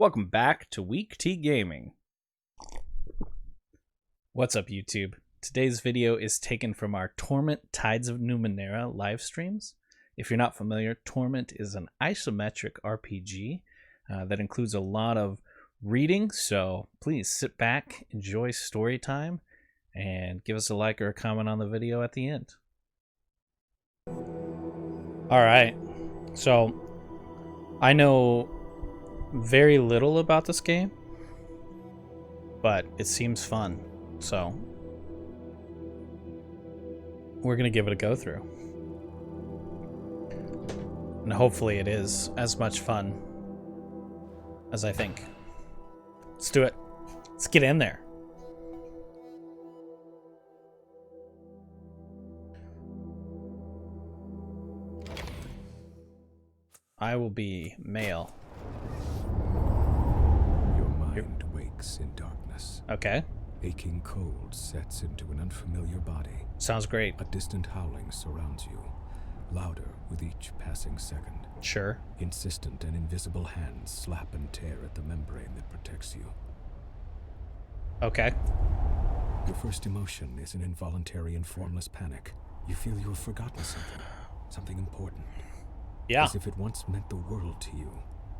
Welcome back to WeakT Gaming. What's up, YouTube? Today's video is taken from our Torment Tides of Numenera live streams. If you're not familiar, Torment is an isometric RPG that includes a lot of reading, so please sit back, enjoy story time, and give us a like or a comment on the video at the end. Alright, so I know very little about this game, but it seems fun, so we're gonna give it a go through, and hopefully it is as much fun as I think. Let's do it. Let's get in there. I will be male. Mind wakes in darkness. Okay. Aching cold sets into an unfamiliar body. Sounds great. A distant howling surrounds you, louder with each passing second. Sure. Insistent and invisible hands slap and tear at the membrane that protects you. Okay. Your first emotion is an involuntary and formless panic. You feel you have forgotten something important. Yeah. As if it once meant the world to you.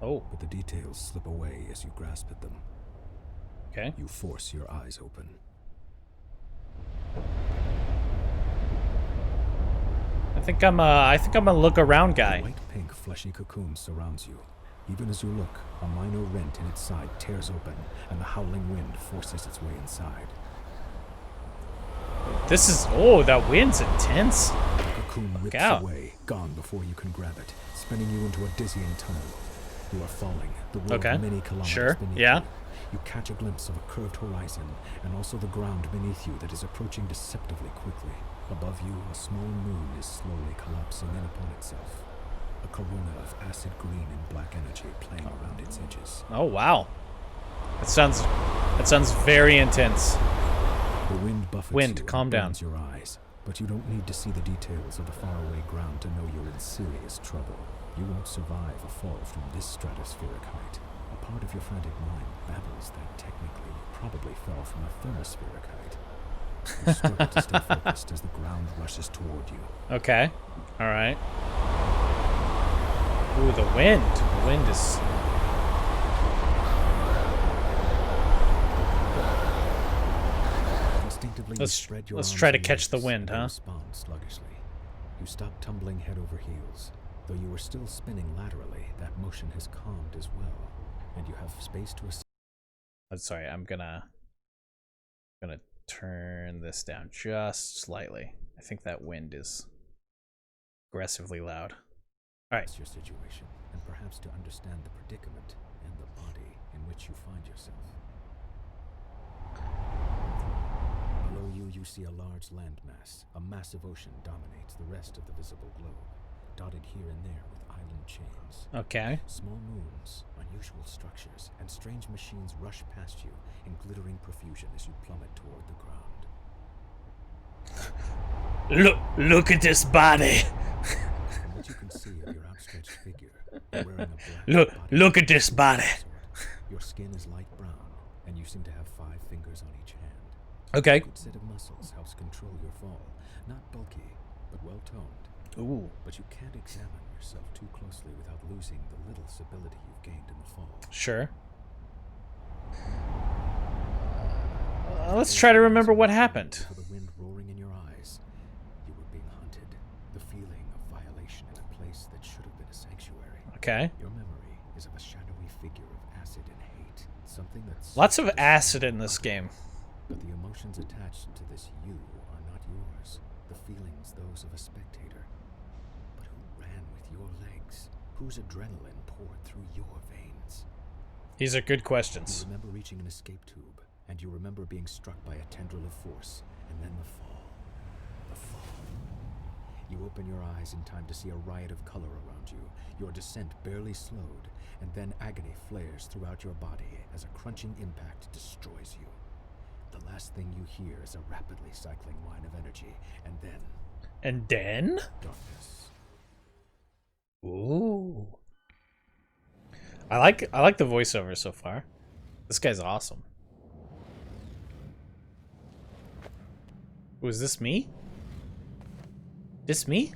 Oh. But the details slip away as you grasp at them. Okay. You force your eyes open. I think I'm a look around guy. A white-pink fleshy cocoon surrounds you. Even as you look, a minor rent in its side tears open, and the howling wind forces its way inside. This is, oh, that wind's intense. The cocoon rips away, gone before you can grab it, spinning you into a dizzying tunnel. You are falling, the world many kilometers beneath you. You catch a glimpse of a curved horizon, and also the ground beneath you that is approaching deceptively quickly. Above you, a small moon is slowly collapsing in upon itself. A corona of acid green and black energy playing around its edges. Oh wow. That sounds very intense. The wind buffets you calm and down. burns your eyes, but you don't need to see the details of the faraway ground to know you're in serious trouble. You won't survive a fall from this stratospheric height. A part of your frantic mind babbles that technically you probably fell from a thermospheric height. You struggle to stay focused as the ground rushes toward you. Okay. Alright. Ooh, the wind. The wind is... Instinctively, let's try to catch the wind, huh? Respond sluggishly. You stop tumbling head over heels. Though you are still spinning laterally, that motion has calmed as well, and you have space to... I'm sorry, I'm gonna turn this down just slightly. I think that wind is aggressively loud. Alright. Your situation, and perhaps to understand the predicament and the body in which you find yourself. Below you, you see a large landmass. A massive ocean dominates the rest of the visible globe, dotted here and there with island chains. Okay. Small moons, unusual structures, and strange machines rush past you in glittering profusion as you plummet toward the ground. Look at this body. From what you can see of your outstretched figure, you're wearing a black look at this body. Your skin is light brown, and you seem to have 5 fingers on each hand. Okay. A good set of muscles helps control your fall. Not bulky, but well-toned. Ooh. But you can't examine yourself too closely without losing the little stability you've gained in the fall. Sure. Let's try to remember what happened. For the wind roaring in your eyes, you were being hunted. The feeling of violation in a place that should have been a sanctuary. Okay. Your memory is of a shadowy figure of acid and hate. Something that's... Lots of acid in this game. But the emotions attached to this you are not yours. The feelings, those of a spectator. But who ran with your legs? Whose adrenaline poured through your veins? These are good questions. You remember reaching an escape tube, and you remember being struck by a tendril of force, and then the fall. The fall. You open your eyes in time to see a riot of color around you. Your descent barely slowed, and then agony flares throughout your body as a crunching impact destroys you. The last thing you hear is a rapidly cycling line of energy, and then... Darkness. Darkness. Ooh. I like the voiceover so far. This guy's awesome. Was this me? This me?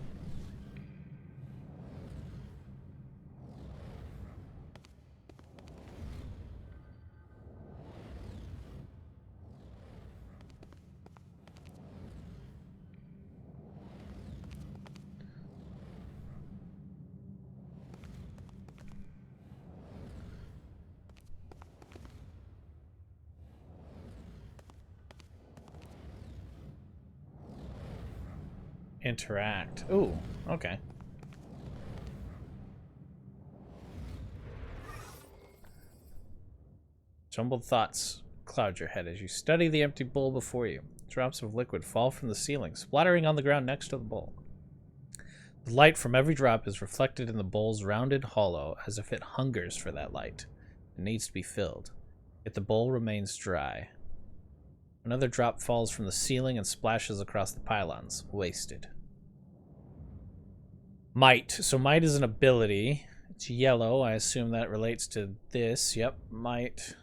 Interact. Ooh, okay. Jumbled thoughts cloud your head as you study the empty bowl before you. Drops of liquid fall from the ceiling, splattering on the ground next to the bowl. The light from every drop is reflected in the bowl's rounded hollow as if it hungers for that light. It needs to be filled. Yet the bowl remains dry. Another drop falls from the ceiling and splashes across the pylons, wasted. Might. So might is an ability. It's yellow. I assume that relates to this. Yep, might.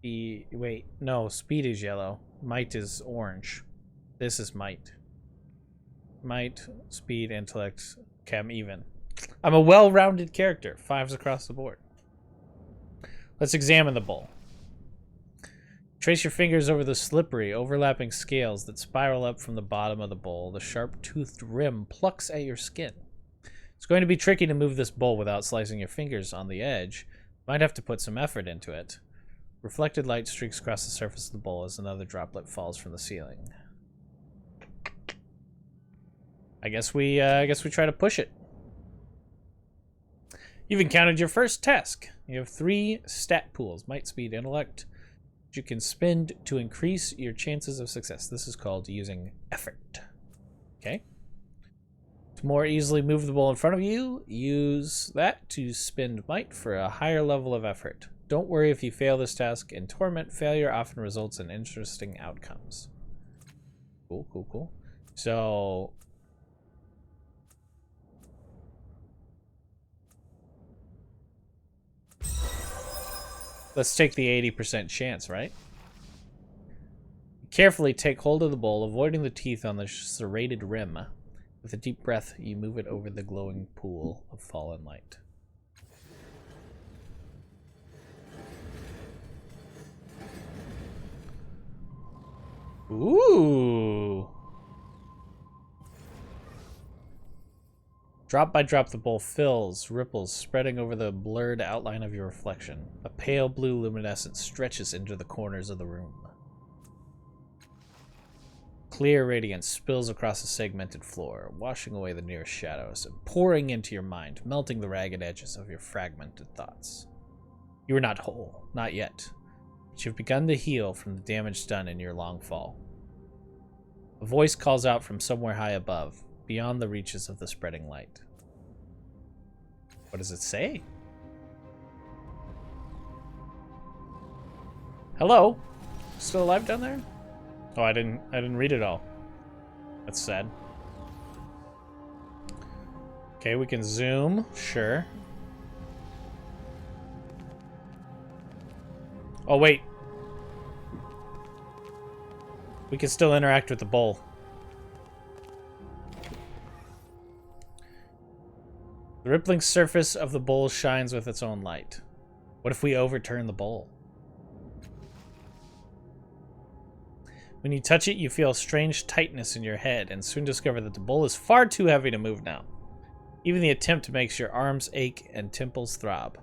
Wait, no, speed is yellow. Might is orange. This is might. Might, speed, intellect, chem, even. I'm a well-rounded character. 5s across the board. Let's examine the bowl. Trace your fingers over the slippery, overlapping scales that spiral up from the bottom of the bowl. The sharp-toothed rim plucks at your skin. It's going to be tricky to move this bowl without slicing your fingers on the edge. Might have to put some effort into it. Reflected light streaks across the surface of the bowl as another droplet falls from the ceiling. I guess we try to push it. You've encountered your first task. You have 3 stat pools: might, speed, intellect. You can spend to increase your chances of success. This is called using effort. Okay. To more easily move the bowl in front of you, use that to spend might for a higher level of effort. Don't worry if you fail this task. In Torment, failure often results in interesting outcomes. Cool, cool, cool. So let's take the 80% chance, right? Carefully take hold of the bowl, avoiding the teeth on the serrated rim. With a deep breath, you move it over the glowing pool of fallen light. Ooh! Drop by drop, the bowl fills, ripples spreading over the blurred outline of your reflection. A pale blue luminescence stretches into the corners of the room. Clear radiance spills across the segmented floor, washing away the nearest shadows and pouring into your mind, melting the ragged edges of your fragmented thoughts. You are not whole, not yet, but you've begun to heal from the damage done in your long fall. A voice calls out from somewhere high above, beyond the reaches of the spreading light. What does it say? Hello? Still alive down there? Oh, I didn't read it all. That's sad. Okay, we can zoom, sure. Oh, wait. We can still interact with the bowl. The rippling surface of the bowl shines with its own light. What if we overturn the bowl? When you touch it, you feel a strange tightness in your head and soon discover that the bowl is far too heavy to move now. Even the attempt makes your arms ache and temples throb.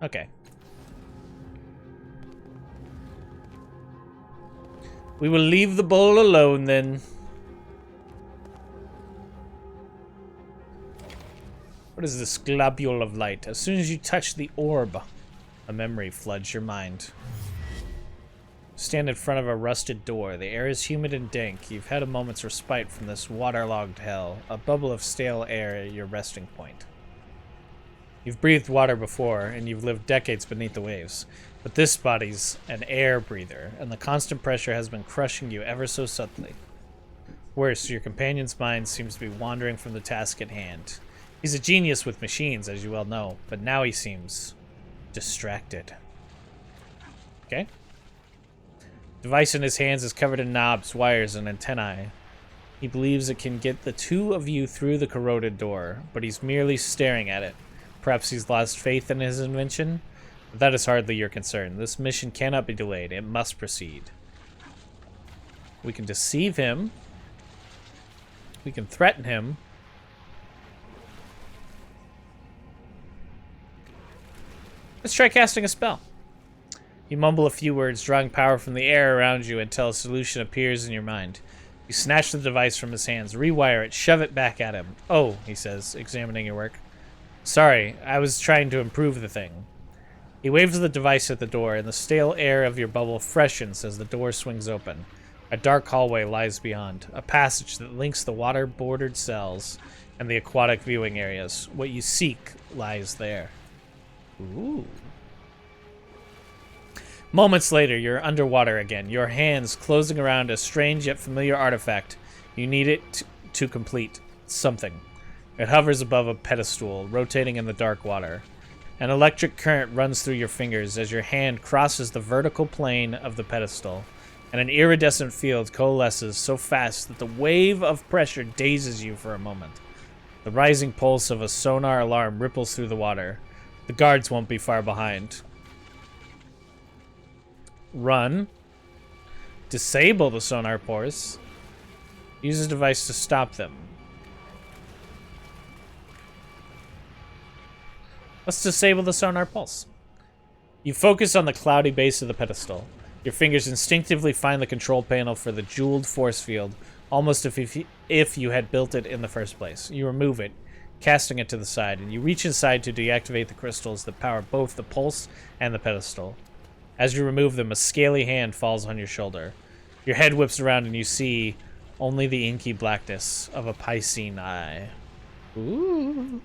Okay. We will leave the bowl alone then. What is this globule of light? As soon as you touch the orb, a memory floods your mind. Stand in front of a rusted door. The air is humid and dank. You've had a moment's respite from this waterlogged hell. A bubble of stale air at your resting point. You've breathed water before, and you've lived decades beneath the waves. But this body's an air breather, and the constant pressure has been crushing you ever so subtly. Worse, your companion's mind seems to be wandering from the task at hand. He's a genius with machines, as you well know, but now he seems distracted. Okay. Device in his hands is covered in knobs, wires, and antennae. He believes it can get the two of you through the corroded door, but he's merely staring at it. Perhaps he's lost faith in his invention? But that is hardly your concern. This mission cannot be delayed. It must proceed. We can deceive him. We can threaten him. Let's try casting a spell. You mumble a few words, drawing power from the air around you until a solution appears in your mind. You snatch the device from his hands, rewire it, shove it back at him. Oh, he says, examining your work. Sorry, I was trying to improve the thing. He waves the device at the door, and the stale air of your bubble freshens as the door swings open. A dark hallway lies beyond, a passage that links the water-bordered cells and the aquatic viewing areas. What you seek lies there. Ooh. Moments later, you're underwater again, your hands closing around a strange yet familiar artifact. You need it to complete something. It hovers above a pedestal, rotating in the dark water. An electric current runs through your fingers as your hand crosses the vertical plane of the pedestal, and an iridescent field coalesces so fast that the wave of pressure dazes you for a moment. The rising pulse of a sonar alarm ripples through the water. The guards won't be far behind. Run. Disable the sonar pores. Use the device to stop them. Let's disable the sonar pulse. You focus on the cloudy base of the pedestal. Your fingers instinctively find the control panel for the jeweled force field, almost if you had built it in the first place. You remove it, casting it to the side, and you reach inside to deactivate the crystals that power both the pulse and the pedestal. As you remove them, a scaly hand falls on your shoulder. Your head whips around and you see only the inky blackness of a Piscine eye. Ooh.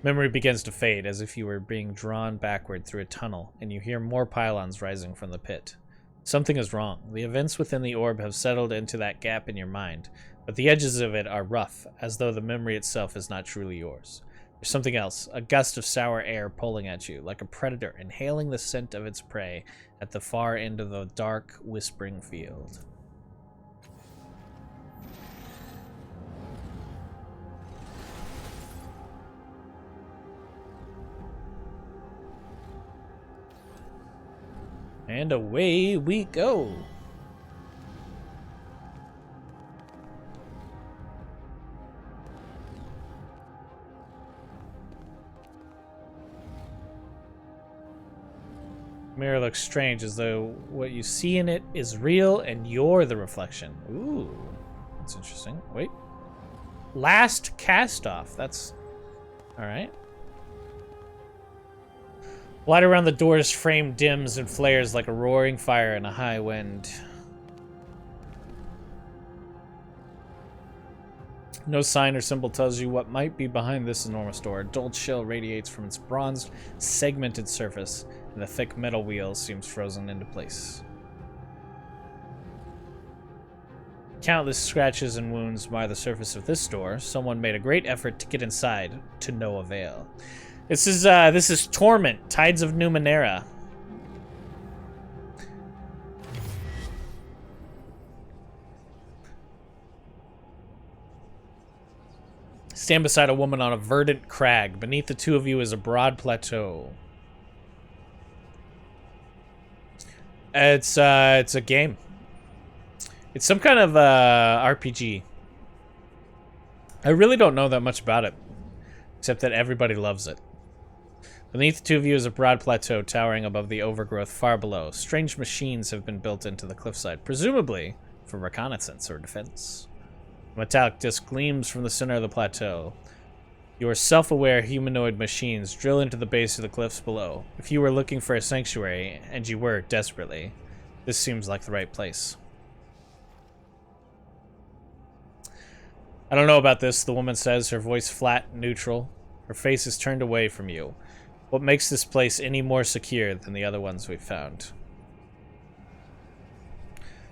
Memory begins to fade, as if you were being drawn backward through a tunnel, and you hear more pylons rising from the pit. Something is wrong. The events within the orb have settled into that gap in your mind, but the edges of it are rough, as though the memory itself is not truly yours. There's something else, a gust of sour air pulling at you, like a predator inhaling the scent of its prey at the far end of the dark, whispering field. And away we go. Mirror looks strange, as though what you see in it is real and you're the reflection. Ooh, that's interesting. Wait. Last cast off. That's all right. Light around the door's frame dims and flares like a roaring fire in a high wind. No sign or symbol tells you what might be behind this enormous door. A dull chill radiates from its bronzed, segmented surface, and the thick metal wheel seems frozen into place. Countless scratches and wounds mar the surface of this door. Someone made a great effort to get inside, to no avail. This is Torment, Tides of Numenera. Stand beside a woman on a verdant crag. Beneath the two of you is a broad plateau. It's a game. It's some kind of RPG. I really don't know that much about it, except that everybody loves it. Beneath the two of you is a broad plateau towering above the overgrowth far below. Strange machines have been built into the cliffside, presumably for reconnaissance or defense. A metallic disc gleams from the center of the plateau. Your self-aware humanoid machines drill into the base of the cliffs below. If you were looking for a sanctuary, and you were desperately, this seems like the right place. I don't know about this, the woman says, her voice flat and neutral. Her face is turned away from you. What makes this place any more secure than the other ones we've found?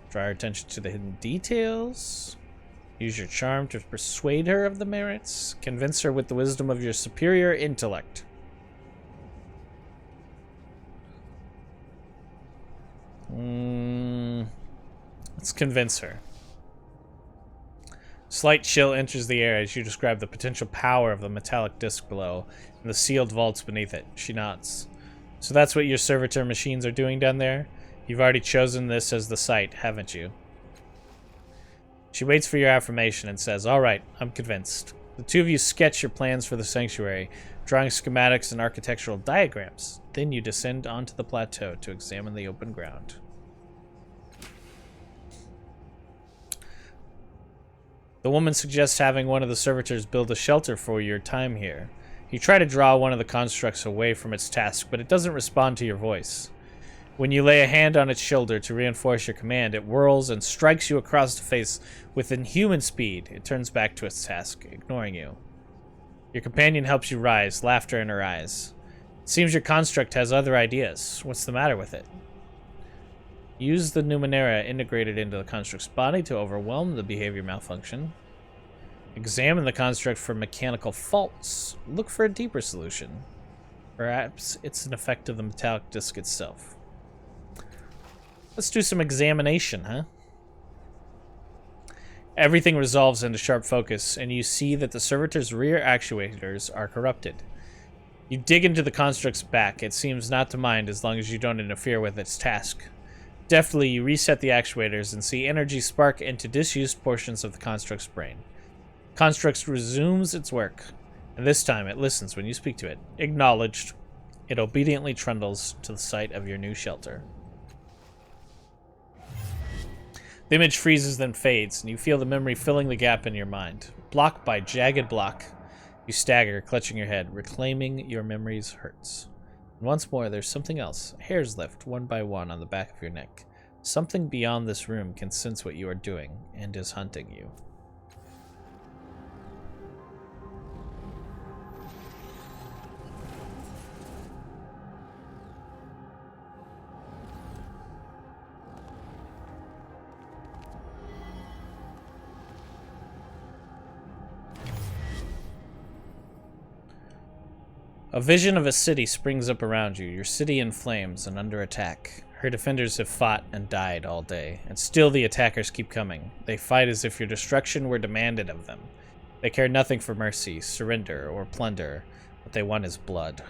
Draw our attention to the hidden details. Use your charm to persuade her of the merits. Convince her with the wisdom of your superior intellect. Let's convince her. Slight chill enters the air as you describe the potential power of the metallic disc below and the sealed vaults beneath it. She nods. So that's what your servitor machines are doing down there? You've already chosen this as the site, haven't you? She waits for your affirmation and says, all right, I'm convinced. The two of you sketch your plans for the sanctuary, drawing schematics and architectural diagrams. Then you descend onto the plateau to examine the open ground. The woman suggests having one of the servitors build a shelter for your time here. You try to draw one of the constructs away from its task, but it doesn't respond to your voice. When you lay a hand on its shoulder to reinforce your command, it whirls and strikes you across the face with inhuman speed. It turns back to its task, ignoring you. Your companion helps you rise, laughter in her eyes. It seems your construct has other ideas. What's the matter with it? Use the Numenera integrated into the construct's body to overwhelm the behavior malfunction. Examine the construct for mechanical faults. Look for a deeper solution. Perhaps it's an effect of the metallic disc itself. Let's do some examination, huh? Everything resolves into sharp focus, and you see that the servitor's rear actuators are corrupted. You dig into the construct's back. It seems not to mind as long as you don't interfere with its task. Deftly, you reset the actuators and see energy spark into disused portions of the construct's brain. Construct resumes its work, and this time it listens when you speak to it. Acknowledged, it obediently trundles to the site of your new shelter. The image freezes, then fades, and you feel the memory filling the gap in your mind. Block by jagged block, you stagger, clutching your head. Reclaiming your memories hurts. And once more, there's something else. Hairs lift, one by one, on the back of your neck. Something beyond this room can sense what you are doing, and is hunting you. A vision of a city springs up around you, your city in flames and under attack. Her defenders have fought and died all day, and still the attackers keep coming. They fight as if your destruction were demanded of them. They care nothing for mercy, surrender, or plunder. What they want is blood.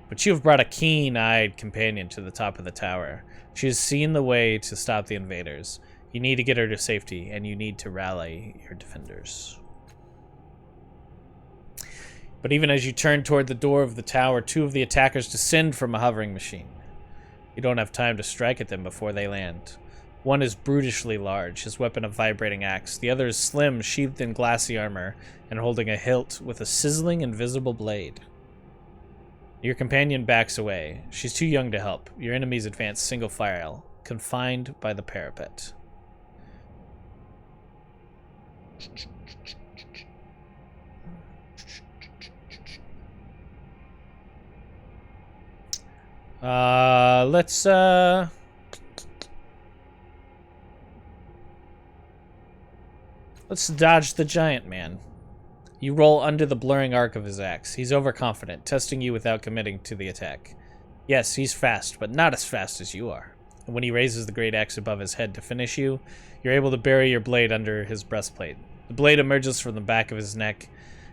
But you have brought a keen-eyed companion to the top of the tower. She has seen the way to stop the invaders. You need to get her to safety, and you need to rally your defenders. But even as you turn toward the door of the tower, two of the attackers descend from a hovering machine. You don't have time to strike at them before they land. One is brutishly large, his weapon a vibrating axe. The other is slim, sheathed in glassy armor, and holding a hilt with a sizzling invisible blade. Your companion backs away. She's too young to help. Your enemies advance single file, confined by the parapet. Let's dodge the giant man. You roll under the blurring arc of his axe. He's overconfident, testing you without committing to the attack. Yes, he's fast, but not as fast as you are. And when he raises the great axe above his head to finish you, you're able to bury your blade under his breastplate. The blade emerges from the back of his neck,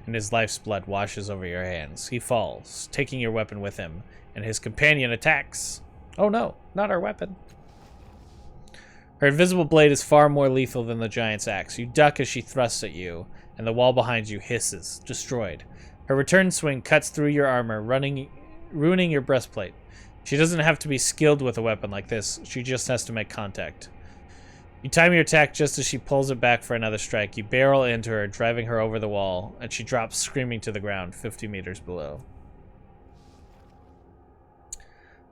and his life's blood washes over your hands. He falls, taking your weapon with him, and his companion attacks. Oh no, not our weapon. Her invisible blade is far more lethal than the giant's axe. You duck as she thrusts at you, and the wall behind you hisses, destroyed. Her return swing cuts through your armor, ruining your breastplate. She doesn't have to be skilled with a weapon like this. She just has to make contact. You time your attack just as she pulls it back for another strike. You barrel into her, driving her over the wall, and she drops screaming to the ground 50 meters below.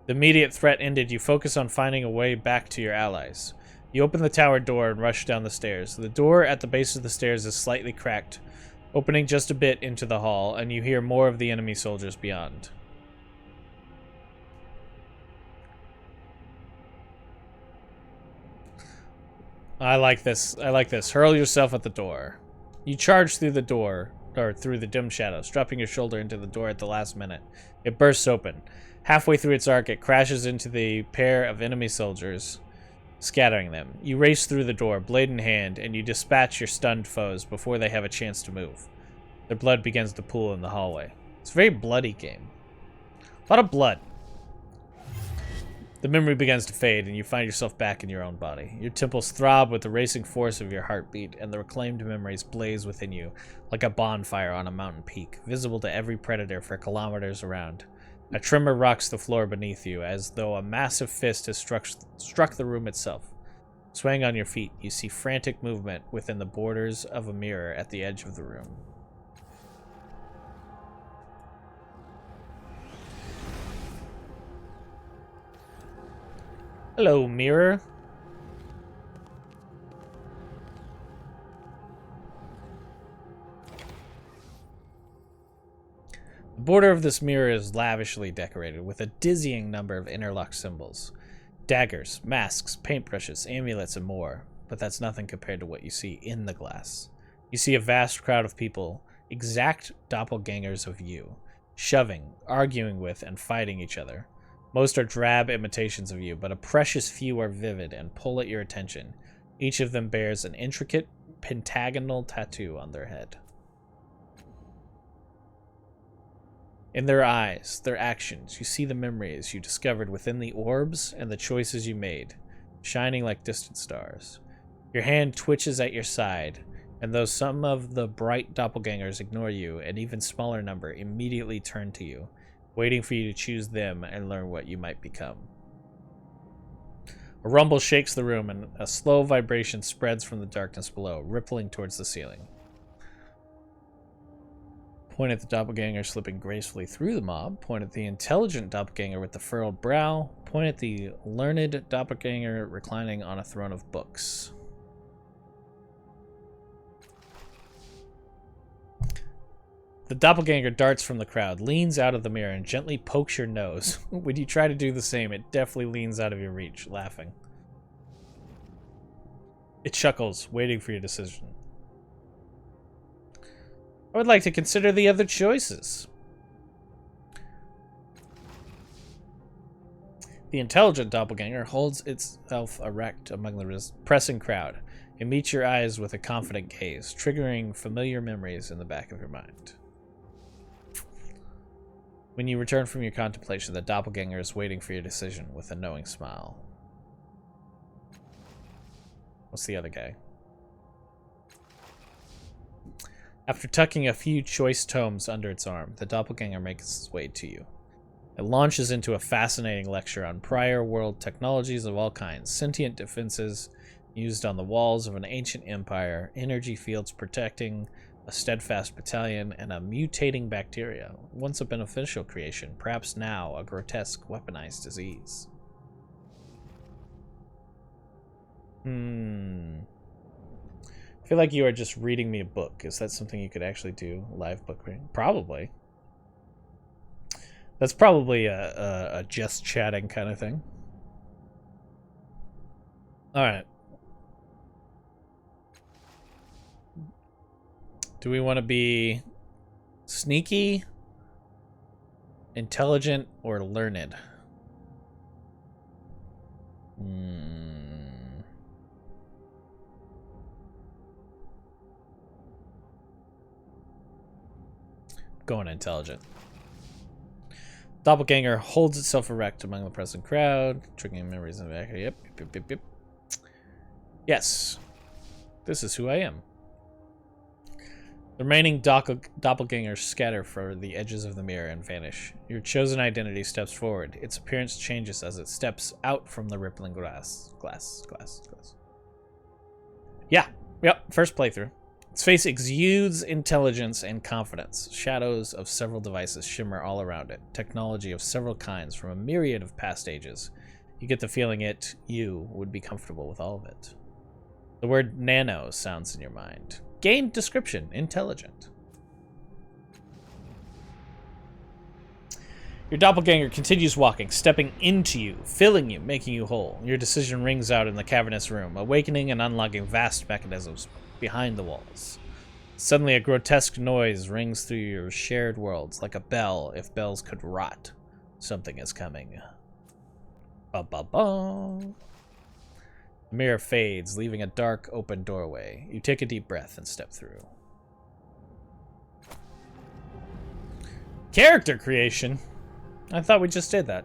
The immediate threat ended. You focus on finding a way back to your allies. You open the tower door and rush down the stairs. The door at the base of the stairs is slightly cracked, opening just a bit into the hall, and you hear more of the enemy soldiers beyond. I like this. I like this. Hurl yourself at the door. You charge through the door, or through the dim shadows, dropping your shoulder into the door at the last minute. It bursts open. Halfway through its arc, it crashes into the pair of enemy soldiers, scattering them. You race through the door, blade in hand, and you dispatch your stunned foes before they have a chance to move. Their blood begins to pool in the hallway. It's a very bloody game. A lot of blood. The memory begins to fade, and you find yourself back in your own body. Your temples throb with the racing force of your heartbeat, and the reclaimed memories blaze within you like a bonfire on a mountain peak, visible to every predator for kilometers around. A tremor rocks the floor beneath you, as though a massive fist has struck the room itself. Swaying on your feet, you see frantic movement within the borders of a mirror at the edge of the room. Hello, mirror. The border of this mirror is lavishly decorated with a dizzying number of interlocked symbols. Daggers, masks, paintbrushes, amulets, and more. But that's nothing compared to what you see in the glass. You see a vast crowd of people, exact doppelgangers of you, shoving, arguing with, and fighting each other. Most are drab imitations of you, but a precious few are vivid and pull at your attention. Each of them bears an intricate pentagonal tattoo on their head. In their eyes, their actions, you see the memories you discovered within the orbs and the choices you made, shining like distant stars. Your hand twitches at your side, and though some of the bright doppelgangers ignore you, an even smaller number immediately turn to you, waiting for you to choose them and learn what you might become. A rumble shakes the room, and a slow vibration spreads from the darkness below, rippling towards the ceiling. Point at the doppelganger slipping gracefully through the mob. Point at the intelligent doppelganger with the furrowed brow. Point at the learned doppelganger reclining on a throne of books. The doppelganger darts from the crowd, leans out of the mirror, and gently pokes your nose. When you try to do the same, it definitely leans out of your reach, laughing. It chuckles, waiting for your decision. I would like to consider the other choices. The intelligent doppelganger holds itself erect among the pressing crowd. It meets your eyes with a confident gaze, triggering familiar memories in the back of your mind. When you return from your contemplation, the doppelganger is waiting for your decision with a knowing smile. What's the other guy? After tucking a few choice tomes under its arm, the doppelganger makes its way to you. It launches into a fascinating lecture on prior world technologies of all kinds, sentient defenses used on the walls of an ancient empire, energy fields protecting a steadfast battalion, and a mutating bacteria, once a beneficial creation, perhaps now a grotesque weaponized disease. I feel like you are just reading me a book. Is that something you could actually do? Live book reading? Probably. That's probably a just chatting kind of thing. Alright. Do we want to be sneaky, intelligent, or learned? Going intelligent. Doppelganger holds itself erect among the present crowd, triggering memories in the back. Yep. Yes. This is who I am. The remaining doppelgangers scatter for the edges of the mirror and vanish. Your chosen identity steps forward. Its appearance changes as it steps out from the rippling glass. Yeah. Yep. First playthrough. Its face exudes intelligence and confidence. Shadows of several devices shimmer all around it. Technology of several kinds from a myriad of past ages. You get the feeling you would be comfortable with all of it. The word nano sounds in your mind. Gain description, intelligent. Your doppelganger continues walking, stepping into you, filling you, making you whole. Your decision rings out in the cavernous room, awakening and unlocking vast mechanisms behind the walls. Suddenly, a grotesque noise rings through your shared worlds, like a bell if bells could rot. Something is coming. Ba-ba-ba. The mirror fades, leaving a dark, open doorway. You take a deep breath and step through. Character creation? I thought we just did that.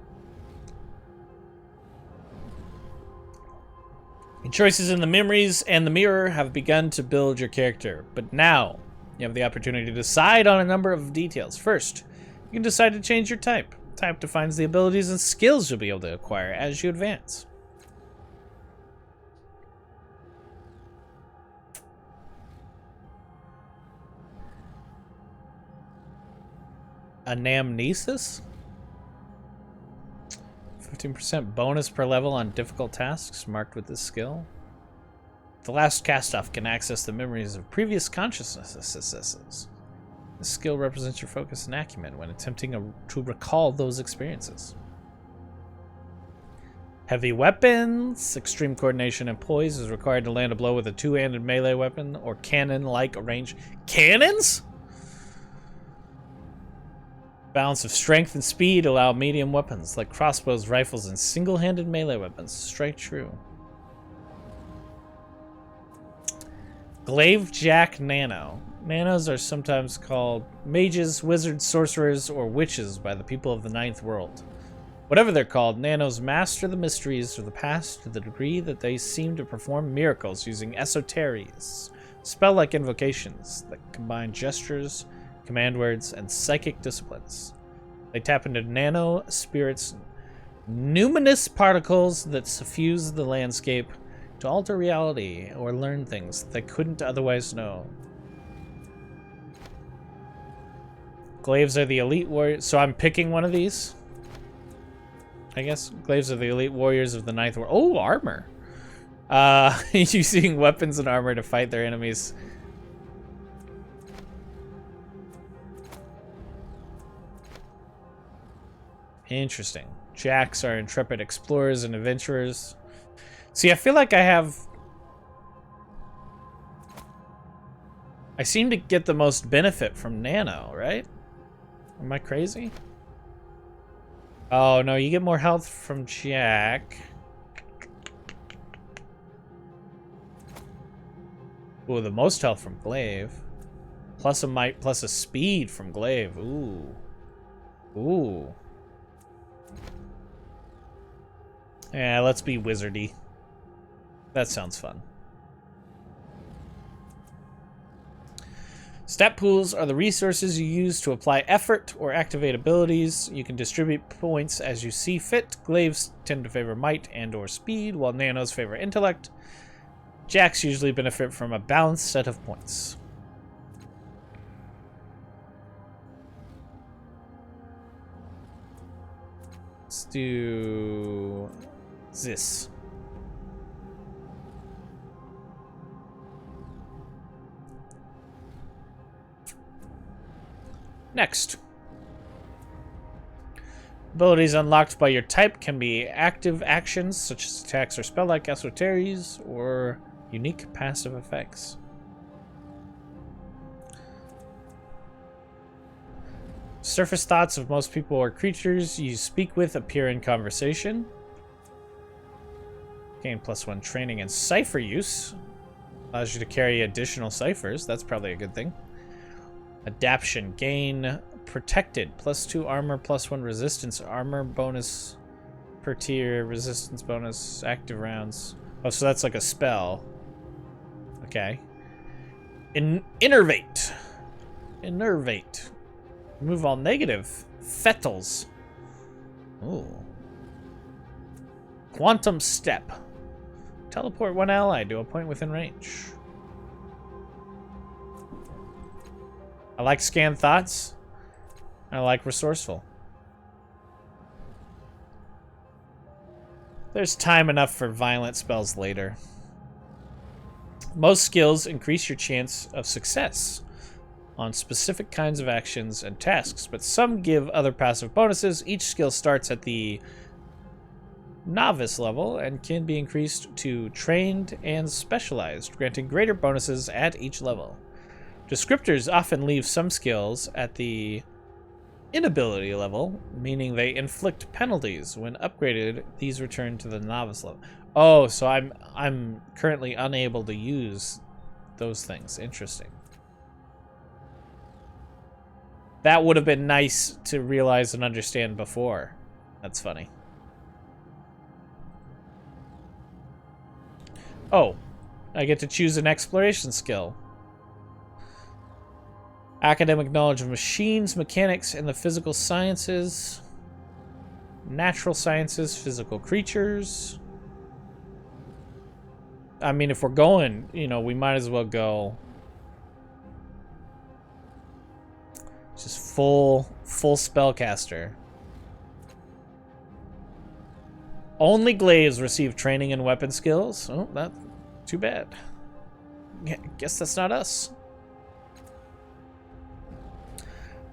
Your choices in the memories and the mirror have begun to build your character, but now you have the opportunity to decide on a number of details. First, you can decide to change your type. Type defines the abilities and skills you'll be able to acquire as you advance. Anamnesis? 15% bonus per level on difficult tasks marked with this skill. The last cast-off can access the memories of previous consciousnesses. This skill represents your focus and acumen when attempting to recall those experiences. Heavy weapons. Extreme coordination and poise is required to land a blow with a two-handed melee weapon or cannon-like range. Cannons? Balance of strength and speed allow medium weapons like crossbows, rifles, and single-handed melee weapons to strike true. Glaive Jack Nano. Nanos are sometimes called mages, wizards, sorcerers, or witches by the people of the Ninth World. Whatever they're called, Nanos master the mysteries of the past to the degree that they seem to perform miracles using esoteries, spell-like invocations that combine gestures, command words, and psychic disciplines. They tap into nano spirits, numinous particles that suffuse the landscape to alter reality or learn things that they couldn't otherwise know. Glaives are the elite warriors. So I'm picking one of these? I guess. Glaives are the elite warriors of the Ninth World. Oh, armor. Using weapons and armor to fight their enemies. Interesting. Jacks are intrepid explorers and adventurers. See, I feel like I seem to get the most benefit from Nano, right? Am I crazy? Oh, no, you get more health from Jack. Ooh, the most health from Glaive. Plus a might, plus a speed from Glaive. Ooh. Ooh. Yeah, let's be wizardy. That sounds fun. Stat pools are the resources you use to apply effort or activate abilities. You can distribute points as you see fit. Glaives tend to favor might and or speed, while nanos favor intellect. Jacks usually benefit from a balanced set of points. Let's do this. Next. Abilities unlocked by your type can be active actions, such as attacks or spell-like esoteries, or unique passive effects. Surface thoughts of most people or creatures you speak with appear in conversation. Gain +1 training and cipher use. Allows you to carry additional ciphers. That's probably a good thing. Adaption. Gain protected. +2 armor, +1 resistance. Armor bonus per tier. Resistance bonus. Active rounds. Oh, so that's like a spell. Okay. Innervate. Innervate. Remove all negative. Fettles. Ooh. Quantum step. Teleport one ally to a point within range. I like scan thoughts. I like resourceful. There's time enough for violent spells later. Most skills increase your chance of success. on specific kinds of actions and tasks, but some give other passive bonuses. Each skill starts at the novice level and can be increased to trained and specialized, granting greater bonuses at each level. Descriptors often leave some skills at the inability level, meaning they inflict penalties. When upgraded, these return to the novice level. Oh, so I'm currently unable to use those things. Interesting. That would have been nice to realize and understand before. That's funny. Oh, I get to choose an exploration skill. Academic knowledge of machines, mechanics, and the physical sciences. Natural sciences, physical creatures. I mean, if we're going, you know, we might as well go just full spellcaster. Only glaives receive training in weapon skills. Oh, that's too bad. Yeah, guess that's not us.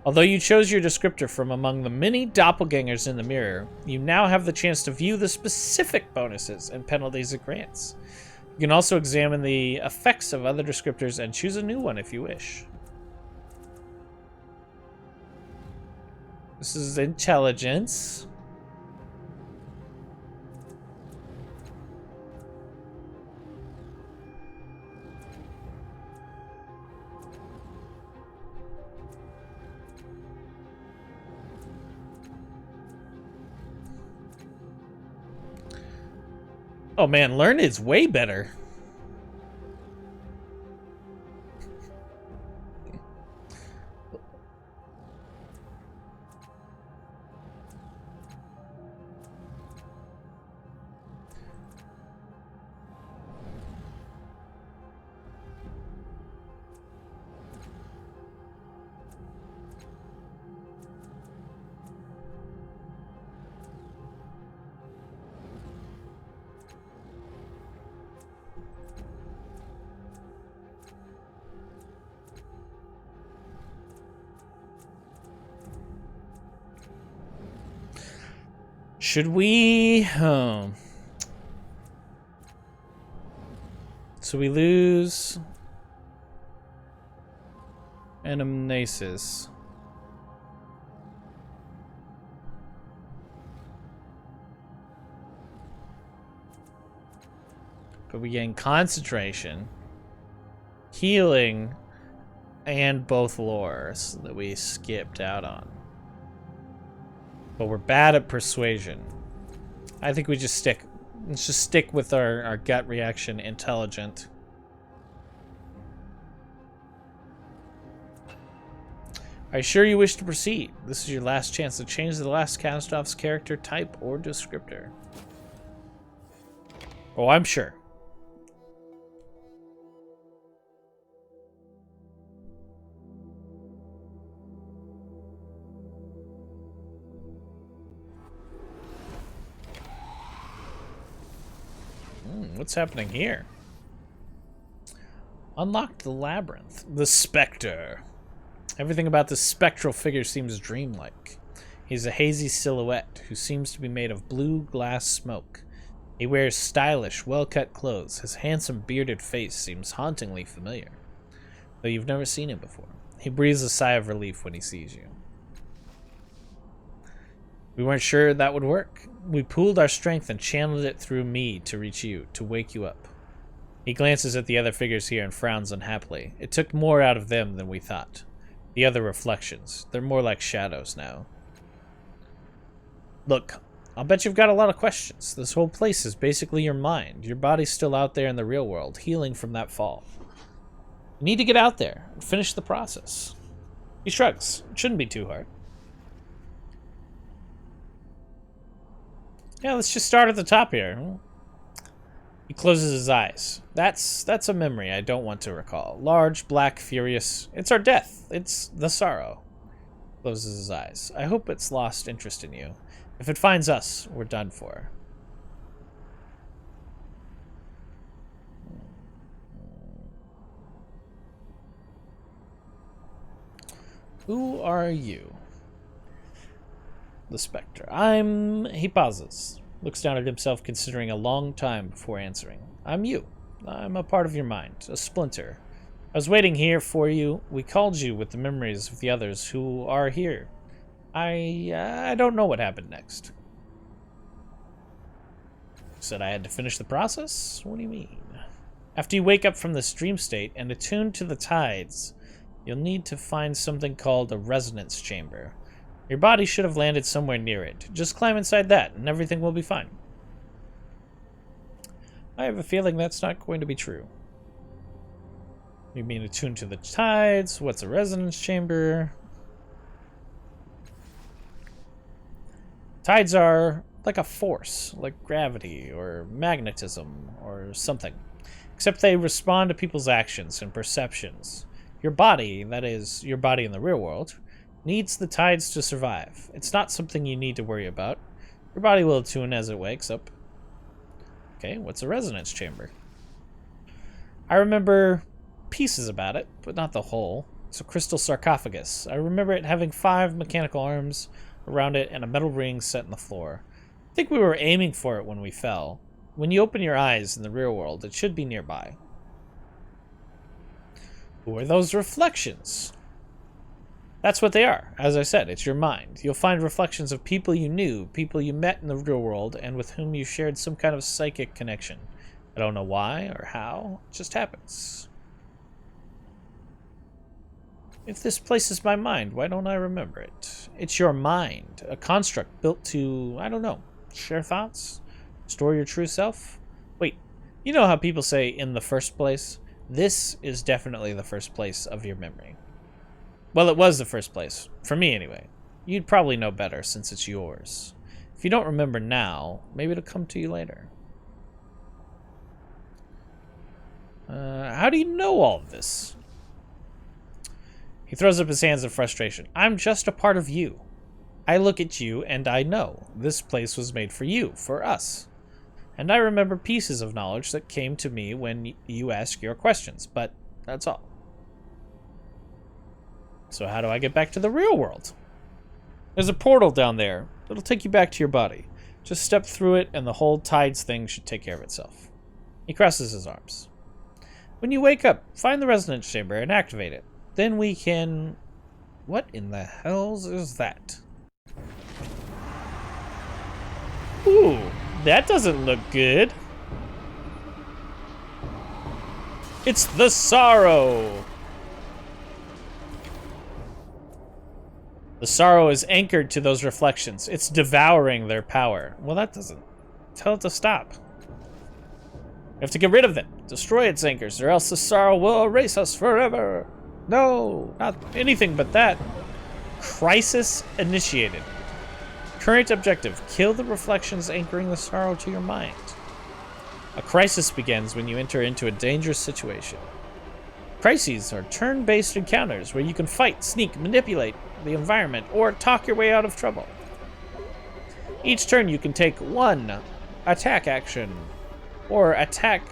Although you chose your descriptor from among the many doppelgangers in the mirror, you now have the chance to view the specific bonuses and penalties it grants. You can also examine the effects of other descriptors and choose a new one if you wish. This is intelligence. Oh man, learn is way better. Should we... So we lose... Anamnesis. But we gain concentration, healing, and both lores that we skipped out on. But we're bad at persuasion. I think we just stick. Let's just stick with our gut reaction, intelligent. Are you sure you wish to proceed? This is your last chance to change the last cast off's character type or descriptor. Oh, I'm sure. What's happening here? Unlocked the labyrinth. The Spectre. Everything about this spectral figure seems dreamlike. He's a hazy silhouette who seems to be made of blue glass smoke. He wears stylish, well-cut clothes. His handsome, bearded face seems hauntingly familiar, though you've never seen him before. He breathes a sigh of relief when he sees you. We weren't sure that would work. We pooled our strength and channeled it through me to reach you, to wake you up. He glances at the other figures here and frowns unhappily. It took more out of them than we thought. The other reflections, they're more like shadows now. Look, I'll bet you've got a lot of questions. This whole place is basically your mind. Your body's still out there in the real world, healing from that fall. You need to get out there and finish the process. He shrugs. It shouldn't be too hard. Yeah, let's just start at the top here. He closes his eyes. That's a memory I don't want to recall. Large, black, furious. It's our death. It's the sorrow. Closes his eyes. I hope it's lost interest in you. If it finds us, we're done for. Who are you? The Spectre. He pauses. Looks down at himself, considering a long time before answering. I'm you. I'm a part of your mind. A splinter. I was waiting here for you. We called you with the memories of the others who are here. I don't know what happened next. Said I had to finish the process? What do you mean? After you wake up from this dream state and attune to the tides, you'll need to find something called a resonance chamber. Your body should have landed somewhere near it. Just climb inside that and everything will be fine. I have a feeling that's not going to be true. You mean attuned to the tides? What's a resonance chamber? Tides are like a force, like gravity or magnetism or something. Except they respond to people's actions and perceptions. Your body, that is, your body in the real world, needs the tides to survive. It's not something you need to worry about. Your body will attune as it wakes up. Okay, what's a resonance chamber? I remember pieces about it, but not the whole. It's a crystal sarcophagus. I remember it having 5 mechanical arms around it and a metal ring set in the floor. I think we were aiming for it when we fell. When you open your eyes in the real world, it should be nearby. Who are those reflections? That's what they are. As I said, it's your mind. You'll find reflections of people you knew, people you met in the real world, and with whom you shared some kind of psychic connection. I don't know why or how. It just happens. If this place is my mind, why don't I remember it? It's your mind, a construct built to, I don't know, share thoughts? Store your true self? Wait, you know how people say in the first place? This is definitely the first place of your memory. Well, it was the first place. For me, anyway. You'd probably know better, since it's yours. If you don't remember now, maybe it'll come to you later. How do you know all of this? He throws up his hands in frustration. I'm just a part of you. I look at you, and I know. This place was made for you, for us. And I remember pieces of knowledge that came to me when you ask your questions, but that's all. So how do I get back to the real world? There's a portal down there. It'll take you back to your body. Just step through it and the whole tides thing should take care of itself. He crosses his arms. When you wake up, find the resonance chamber and activate it. Then we can... What in the hells is that? Ooh, that doesn't look good. It's the sorrow! The sorrow is anchored to those reflections. It's devouring their power. Well, that doesn't... Tell it to stop. We have to get rid of them. Destroy its anchors, or else the sorrow will erase us forever. No, not anything but that. Crisis initiated. Current objective, kill the reflections anchoring the sorrow to your mind. A crisis begins when you enter into a dangerous situation. Crises are turn-based encounters where you can fight, sneak, manipulate the environment, or talk your way out of trouble. Each turn you can take 1 attack action, or attack,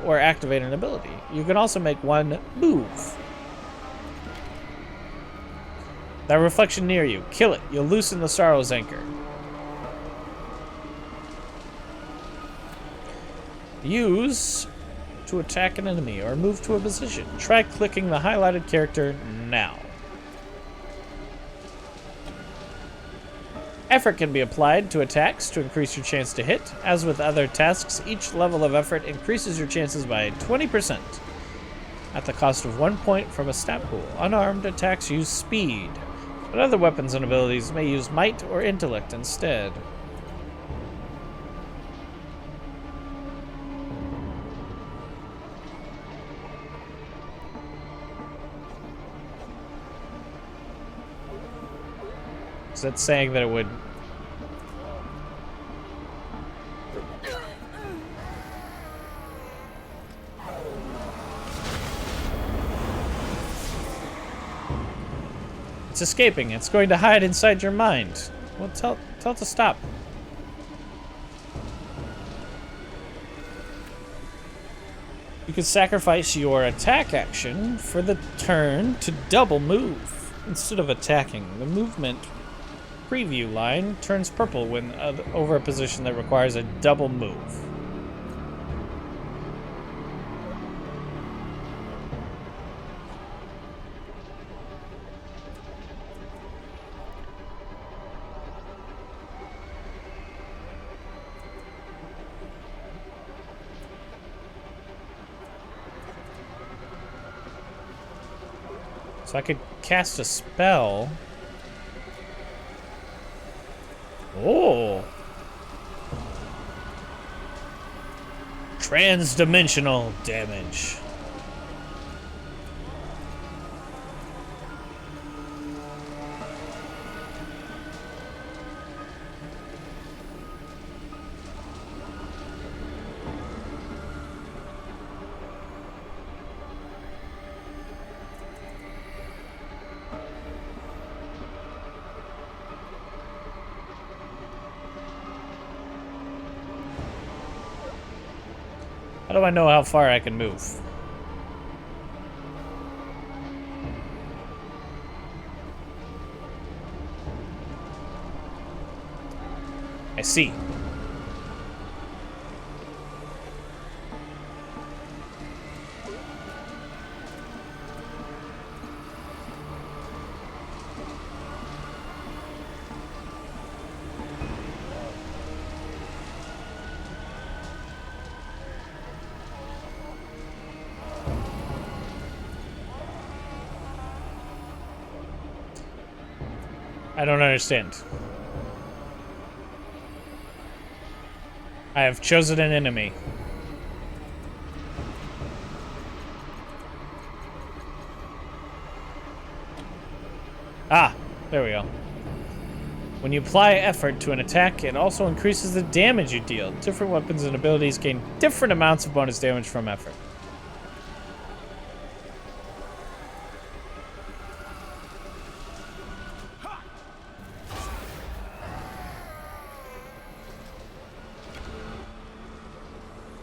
or activate an ability. You can also make 1 move. That reflection near you, kill it. You'll loosen the sorrow's anchor. Use to attack an enemy or move to a position. Try clicking the highlighted character now. Effort can be applied to attacks to increase your chance to hit. As with other tasks, each level of effort increases your chances by 20%. At the cost of 1 point from a stat pool. Unarmed attacks use speed, but other weapons and abilities may use might or intellect instead. Is that saying that it would... It's escaping. It's going to hide inside your mind. Well, tell it to stop. You could sacrifice your attack action for the turn to double move. Instead of attacking, the movement preview line turns purple when over a position that requires a double move. So I could cast a spell. Oh! Trans-dimensional damage. How do I know how far I can move? I see. I don't understand. I have chosen an enemy. Ah, there we go. When you apply effort to an attack, it also increases the damage you deal. Different weapons and abilities gain different amounts of bonus damage from effort.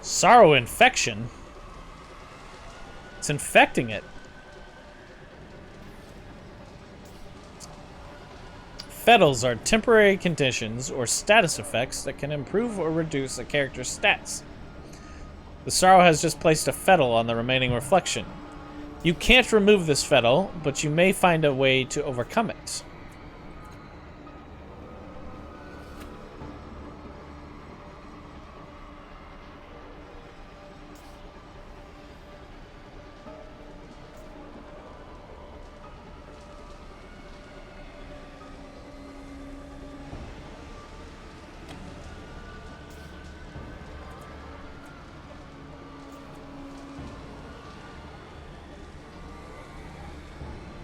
Sorrow infection? It's infecting it. Fettles are temporary conditions or status effects that can improve or reduce a character's stats. The Sorrow has just placed a fettle on the remaining reflection. You can't remove this fettle, but you may find a way to overcome it.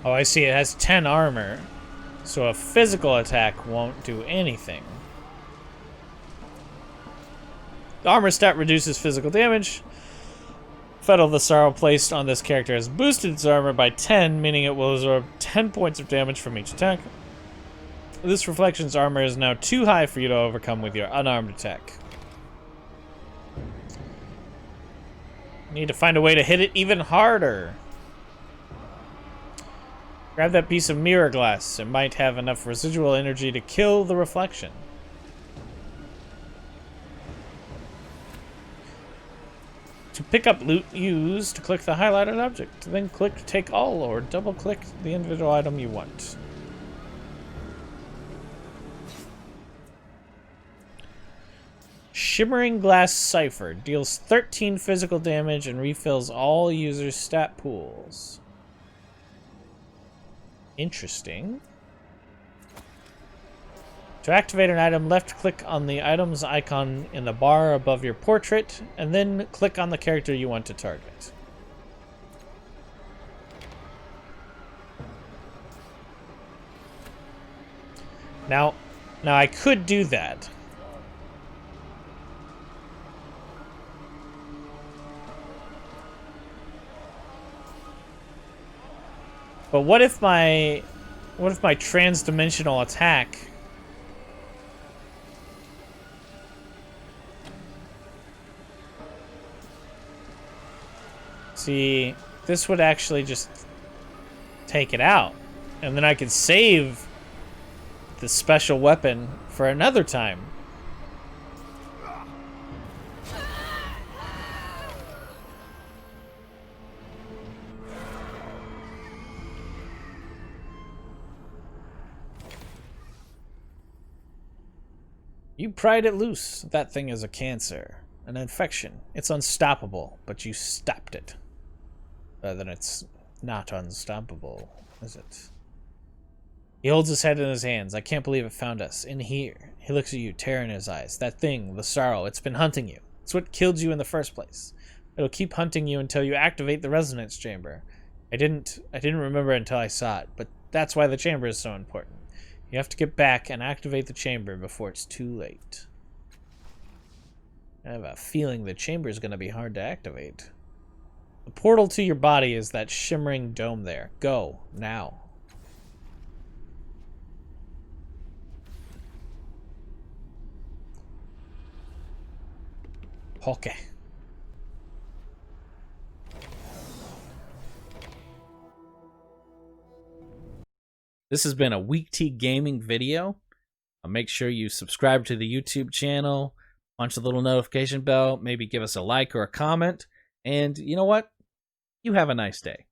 Oh, I see. It has 10 armor, so a physical attack won't do anything. The armor stat reduces physical damage. Fettle of the Sorrow placed on this character has boosted its armor by 10, meaning it will absorb 10 points of damage from each attack. This reflection's armor is now too high for you to overcome with your unarmed attack. You need to find a way to hit it even harder. Grab that piece of mirror glass. It might have enough residual energy to kill the reflection. To pick up loot, use to click the highlighted object. Then click Take All or double-click the individual item you want. Shimmering Glass Cipher deals 13 physical damage and refills all users' stat pools. Interesting. To activate an item, left-click on the item's icon in the bar above your portrait, and then click on the character you want to target. Now I could do that. But what if my trans-dimensional attack see, this would actually just take it out. And then I can save the special weapon for another time. You pried it loose. That thing is a cancer. An infection. It's unstoppable, but you stopped it. Then it's not unstoppable, is it? He holds his head in his hands. I can't believe it found us. In here. He looks at you, terror in his eyes. That thing, the sorrow, it's been hunting you. It's what killed you in the first place. It'll keep hunting you until you activate the resonance chamber. I didn't remember until I saw it, but that's why the chamber is so important. You have to get back and activate the chamber before it's too late. I have a feeling the chamber is going to be hard to activate. The portal to your body is that shimmering dome there. Go, now. Okay. This has been a WeakT Gaming video. Make sure you subscribe to the YouTube channel, punch the little notification bell, maybe give us a like or a comment, and you know what? You have a nice day.